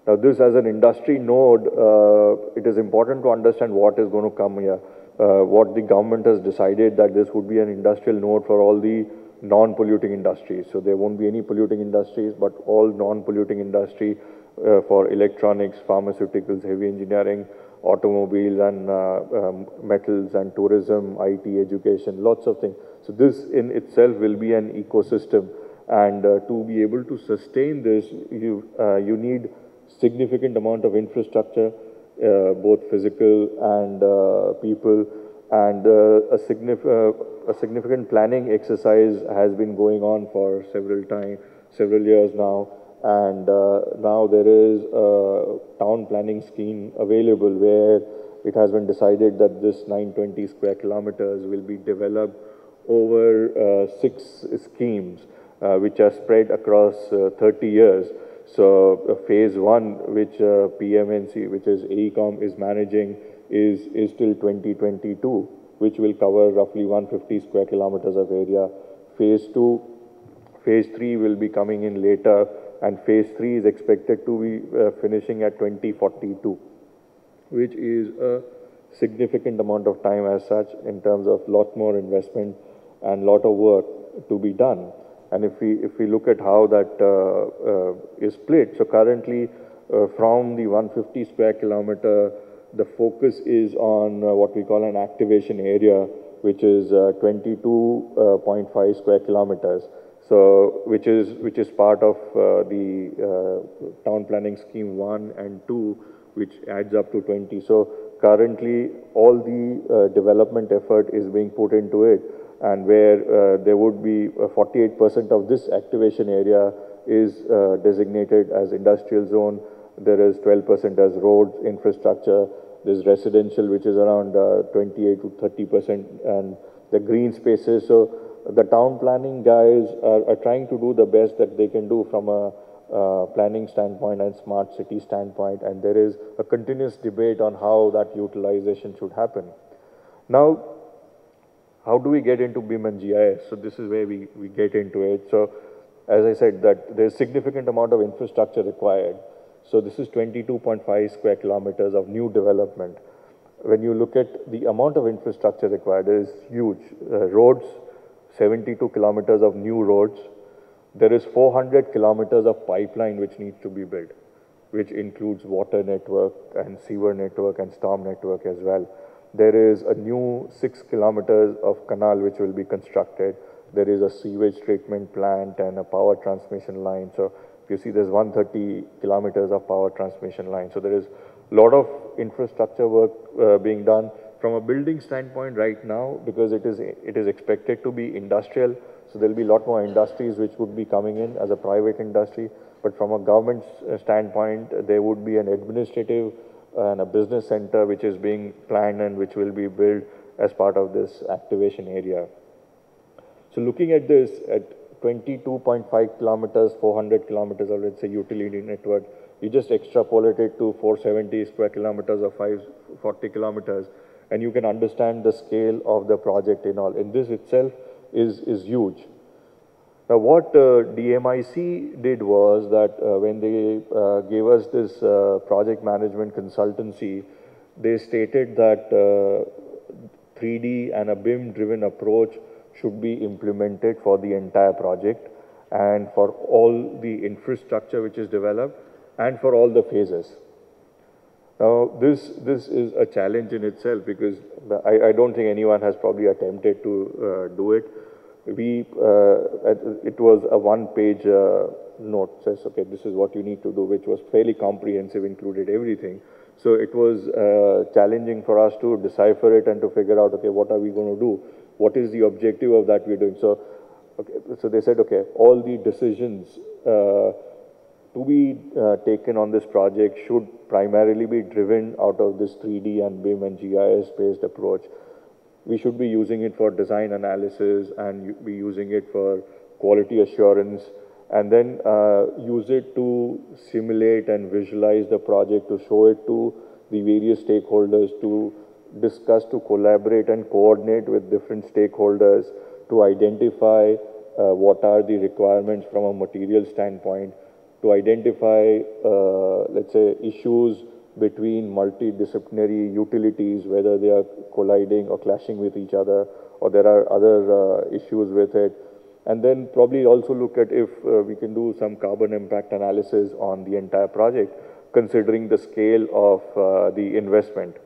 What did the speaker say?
Now, this as an industry node, it is important to understand what is going to come here. What the government has decided that this would be an industrial node for all the non-polluting industries. So there won't be any polluting industries, but all non-polluting industry for electronics, pharmaceuticals, heavy engineering, automobiles and metals and tourism, IT, education, lots of things. So this in itself will be an ecosystem, and to be able to sustain this, you need significant amount of infrastructure, both physical and people, and a significant planning exercise has been going on for several years now, and now there is a town planning scheme available where it has been decided that this 920 square kilometers will be developed over 6 schemes, which are spread across 30 years. So phase 1, which PMNC, which is AECOM, is managing, is till 2022, which will cover roughly 150 square kilometers of area. Phase 2, phase 3 will be coming in later, and phase 3 is expected to be finishing at 2042, which is a significant amount of time as such in terms of lot more investment and lot of work to be done. And if we look at how that is split, so currently from the 150 square kilometer, the focus is on what we call an activation area, which is 22.5 square kilometers. So which is part of the town planning scheme 1 and 2, which adds up to 20. So currently all the development effort is being put into it, and where there would be 48% of this activation area is designated as industrial zone. There is 12% as roads, infrastructure. There's residential, which is around 28 to 30%, and the green spaces. So the town planning guys are trying to do the best that they can do from a planning standpoint and smart city standpoint, and there is a continuous debate on how that utilization should happen. Now, how do we get into BIM and GIS? So this is where we get into it. So as I said, that there's significant amount of infrastructure required. So this is 22.5 square kilometers of new development. When you look at the amount of infrastructure required, it is huge. Roads, 72 kilometers of new roads. There is 400 kilometers of pipeline which needs to be built, which includes water network and sewer network and storm network as well. There is a new 6 kilometers of canal which will be constructed. There is a sewage treatment plant and a power transmission line. So if you see, there's 130 kilometers of power transmission line. So there is a lot of infrastructure work being done. From a building standpoint right now, because it is expected to be industrial, so there will be a lot more industries which would be coming in as a private industry. But from a government standpoint, there would be an administrative and a business center which is being planned and which will be built as part of this activation area. So looking at this, at 22.5 kilometers, 400 kilometers of, let's say, utility network, you just extrapolate it to 470 square kilometers or 540 kilometers, and you can understand the scale of the project in all. And this itself is huge. Now, what DMIC did was that when they gave us this project management consultancy, they stated that 3D and a BIM-driven approach should be implemented for the entire project and for all the infrastructure which is developed and for all the phases. Now, this is a challenge in itself, because I don't think anyone has probably attempted to do it. It was a one-page note, says, okay, this is what you need to do, which was fairly comprehensive, included everything. So it was challenging for us to decipher it and to figure out, okay, what are we going to do? What is the objective of that we're doing? So, okay, so they said, okay, all the decisions to be taken on this project should primarily be driven out of this 3D and BIM and GIS-based approach. We should be using it for design analysis and be using it for quality assurance, and then use it to simulate and visualize the project, to show it to the various stakeholders, to discuss, to collaborate and coordinate with different stakeholders to identify what are the requirements from a material standpoint, to identify, let's say, issues between multidisciplinary utilities, whether they are colliding or clashing with each other, or there are other issues with it. And then probably also look at if we can do some carbon impact analysis on the entire project, considering the scale of the investment.